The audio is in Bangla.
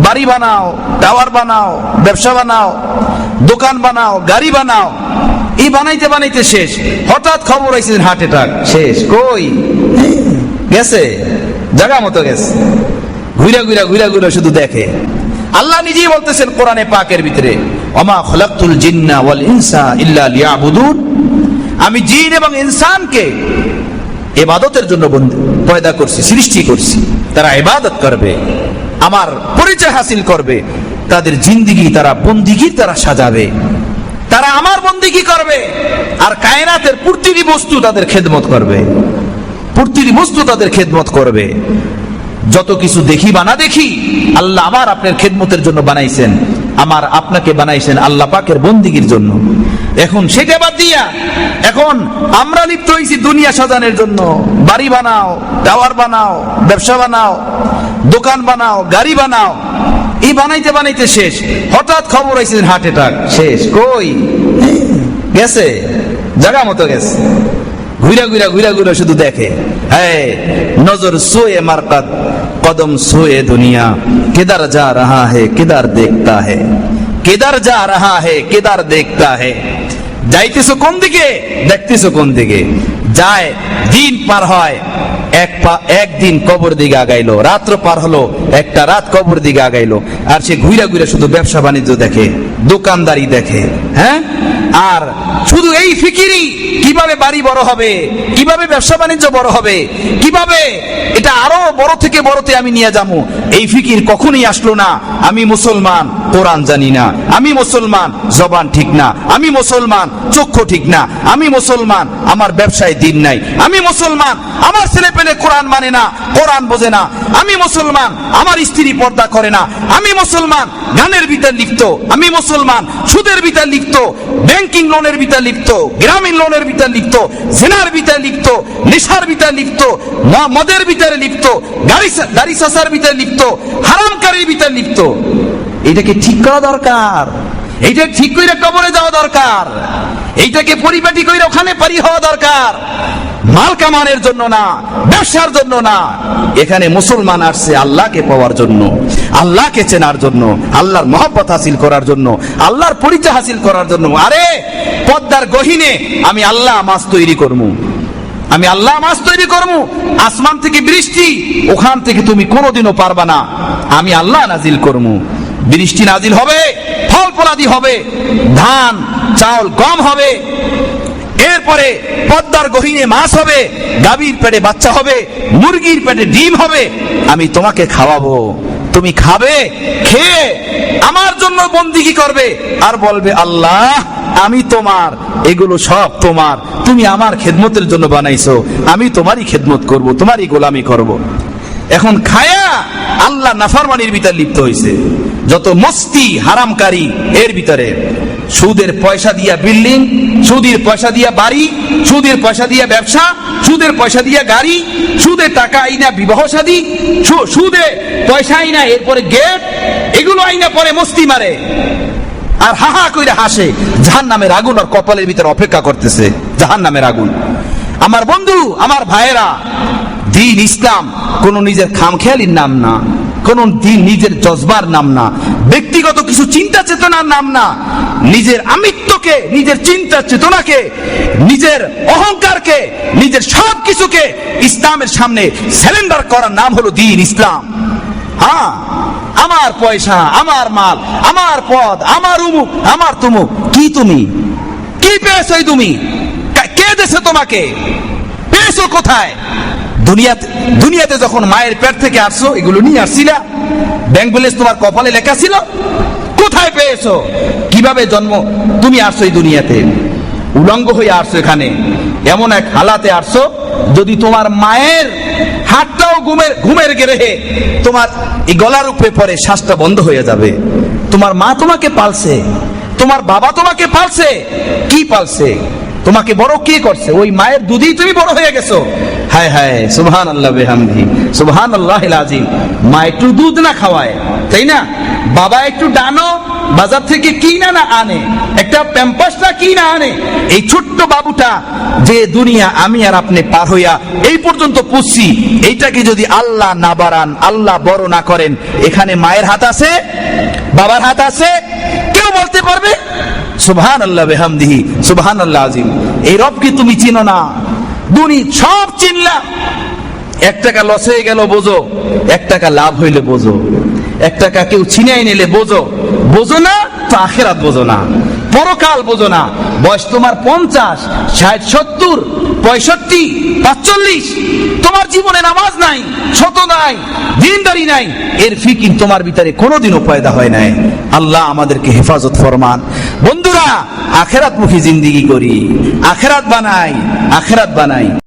বাড়ি বানাও, টাওয়ার বানাও, ব্যবসা বানাও, দোকান বানাও, গাড়ি বানাও। এই বানাইতে বানাইতে শেষ, হঠাৎ খবর হয়েছে হার্ট অ্যাটাক, শেষ। কই গেছে? জায়গা মতো গেছে। ঘুরা ঘুরা ঘুরা ঘুরা শুধু দেখে। আল্লাহ নিজেই বলতেছেন কোরআনে পাকের ভিতরে, ওমা খলাকতুল জিন্না ওয়াল ইনসা ইল্লা লিয়াবুদুন, আমি জিন এবং ইনসানকে ইবাদতের জন্য পয়দা করছি, সৃষ্টি করছি। তারা ইবাদত করবে, আমার পরিচয় হাসিল করবে, তাদের জিন্দেগি তারা বন্দিগির তারা সাজাবে, তারা আমার বন্দিগি করবে। আর কায়নাতের প্রতিটি বস্তু তাদের খেদমত করবে, প্রতিটি বস্তু তাদের খেদমত করবে। যত কিছু দেখি বা না দেখি, আল্লাহ আমার আপনার খেদমতের জন্য বানাইছেন, আমার আপনাকে বানাইছেন আল্লাহ পাকের বন্দিগির জন্য। এখন সেটা বাদ দিয়া এখন আমরা লিপ্ত হয়েছি দুনিয়া সাজানোর জন্য। বাড়ি বানাও, টাওয়ার বানাও, ব্যবসা বানাও, দোকান বানাও, গাড়ি বানাও। এই বানাইতে বানাইতে শেষ, হঠাৎ খবর হয়েছে হার্ট অ্যাটাক, শেষ। কই গেছে? জায়গা মতো গেছে। ঘুরা ঘুরা ঘুরা ঘুরা শুধু দেখে। হ্যাঁ, নজর সোয়ে মারকাত, কদম সোয়ে দুনিয়া, কিধর যা রহা है किधर देखता है, किधर जा रहा है किधर देखता है। যাইতেছো কোন দিকে, দেখতেছো কোন দিকে। যায়, দিন পার হয়, একদিন কবর দিকে আগাইলো, রাত্র পার হলো, একটা রাত কবর দিকে আগাইলো। আর সে ঘুরা ঘুরা শুধু ব্যবসা বাণিজ্য দেখে, দোকানদারি দেখে। হ্যাঁ, আর শুধু এই ফিকিরই, কিভাবে বাড়ি বড় হবে, কিভাবে ব্যবসা বাণিজ্য বড় হবে, কিভাবে এটা আরো বড় থেকে বড়তে আমি নিয়ে যাবো। এই ফিকির কখনোই আসলো না। আমি মুসলমান, কোরআন জানি না। আমি মুসলমান, জবান ঠিক না। আমি মুসলমান, চক্ষু ঠিক না। আমি মুসলমান, আমার ব্যবসায় দিন নাই। আমি মুসলমান, আমার ছেলে পেলে কোরআন মানে না, কোরআন বোঝে না। আমি মুসলমান, আমার স্ত্রী পর্দা করে না। আমি মুসলমান, গানের ভিতর লিপ্ত। আমি মুসলমান, সুদের ভিতর লিপ্ত, ব্যাংকিং লোনের ভিতর লিপ্ত, গ্রামীণ লোনের ভিতর লিপ্ত, জেনার ভিতর লিপ্ত, নেশার ভিতর লিপ্ত, মদের ভিতরে লিপ্ত, গাড়ি সাসার ভিতরে লিপ্ত, হারামকারীর ভিতর লিপ্ত। এটাকে ঠিক করা দরকার। এইটা ঠিক করে কবরে যাওয়া দরকার। এইটাকে পরিপাটি করে ওখানে পারি হওয়া দরকার। মাল কামানের জন্য না, ব্যবসার জন্য না। এখানে মুসলমান আসছে আল্লাহকে পাওয়ার জন্য, আল্লাহকে চেনার জন্য, আল্লাহর মহব্বত হাসিল করার জন্য, আল্লাহর পরিচয় হাসিল করার জন্য। আরে পদ্মার গহীনে আমি আল্লাহ মাছ তৈরি করবো, আমি আল্লাহ মাছ তৈরি করবো। আসমান থেকে বৃষ্টি, ওখান থেকে তুমি কোনোদিনও পারবা না। আমি আল্লাহ নাজিল করবো। বৃষ্টি নাজিল হবে, ফল ফলাদি হবে, ধান চাউল গম হবে। এরপরে পদ্মার গহীনে মাছ হবে, গাভীর পেটে বাচ্চা হবে, মুরগির পেটে ডিম হবে। আমি তোমাকে খাওয়াবো, তুমি খাবে, খেয়ে আমার জন্য বন্দিগি করবে। আর বলবে আল্লাহ আমি তোমার, এগুলো সব তোমার, তুমি আমার খেদমতের জন্য বানাইছো, আমি তোমারই খেদমত করব, তোমারই গোলামি করব। এখন খায়া আল্লাহ নাফরমানির ভিতর লিপ্ত হয়েছে। যত মস্তি হারামকারী এর ভিতরে, সুদের পয়সা দিয়া বিল্ডিং, সুদের পয়সা দিয়া বাড়ি, সুদের পয়সা দিয়া ব্যবসা, সুদের পয়সা দিয়া গাড়ি, সুদের টাকা আইনা বিবাহ শাদী, সুদে পয়সা আইনা এরপরে গেট, এগুলো আইনা পরে মস্তি মারে আর হাহা কইরা হাসে। জাহান্নামের আগুন আর কপালের ভিতরে অপেক্ষা করতেছে, জাহান্নামের আগুন। আমার বন্ধু, আমার ভাইয়েরা, দ্বীন ইসলাম কোন নিজের খামখেয়ালির নাম না, কোন দিন নিজের জজবার নাম না, ব্যক্তিগত কিছু চিন্তা চেতনার নাম না। নিজের আমিত্বকে, নিজের চিন্তা চেতনাকে, নিজের অহংকারকে, নিজের সব কিছুকে ইসলামের সামনে সারেন্ডার করার নাম হলো দ্বীন ইসলাম। হ্যাঁ, আমার পয়সা, আমার মাল, আমার পদ, আমার উমুক, আমার তুমুক। কি তুমি কি পেয়েছো? তুমি কে দেশে তোমাকে পেয়েছো? কোথায়? দুনিয়াতে যখন মায়ের পেট থেকে আসছো, এগুলো নিয়ে আসছিলা? ব্যাংক ব্যালেন্স তোমার কপালে লেখা ছিল? কোথায় পেয়েছো? কিভাবে জন্ম তুমি আসছো এই দুনিয়াতে? উলঙ্গ হয়ে আসছো এখানে, এমন এক হালাতে আসছো, যদি তোমার মায়ের হাতটাও ঘুমের গেরেহে তোমার এই গলার উপরে পরে, শ্বাসটা বন্ধ হয়ে যাবে। তোমার মা তোমাকে পালছে, তোমার বাবা তোমাকে পালছে। কি পালছে? তোমাকে বড় কে করছে? ওই মায়ের দুধেই তুমি বড় হয়ে গেছো। হায় হায়, সুবহানাল্লাহ বিহামদিহি, সুবহানাল্লাহিল আযীম। মা একটু দুধ না খাওয়ায় তাই না? বাবা একটু ডানো, বাজার থেকে কিনা না আনে, একটা প্যাম্পাস না কিনা আনে। এই ছোট্ট বাবুটা যে দুনিয়া আমি আর আপনি পার হইয়া এই পর্যন্ত পুষছি, এইটাকে যদি আল্লাহ না বাড়ান, আল্লাহ বড় না করেন, এখানে মায়ের হাত আছে, বাবার হাত আছে? কেউ বলতে পারবে? সুবহানাল্লাহ বিহামদিহি সুবহানাল্লাহ আযীম। এই রবকে তুমি চিনো না, দুনিয়া সব চিনলা, 1 টাকা লস হয়ে গেল বোঝো, 1 টাকা লাভ হইলে বোঝো, 1 টাকা কেউ ছিনাই নিলে বোঝো, বোঝো না তো আখিরাত বোঝো না, পরকাল বোঝো না। বয়স তোমার 50, 60, 70, 65, 45, তোমার জীবনে নামাজ নাই, শত নাই, দিনদারি নাই, এর ফিকির তোমার ভিতরে কোনোদিনও পয়দা হয় নাই। আল্লাহ আমাদেরকে হেফাজত ফরমান। বন্ধুরা, আখিরাতমুখী জিন্দেগি করি, আখিরাত বানাই, আখিরাত বানাই।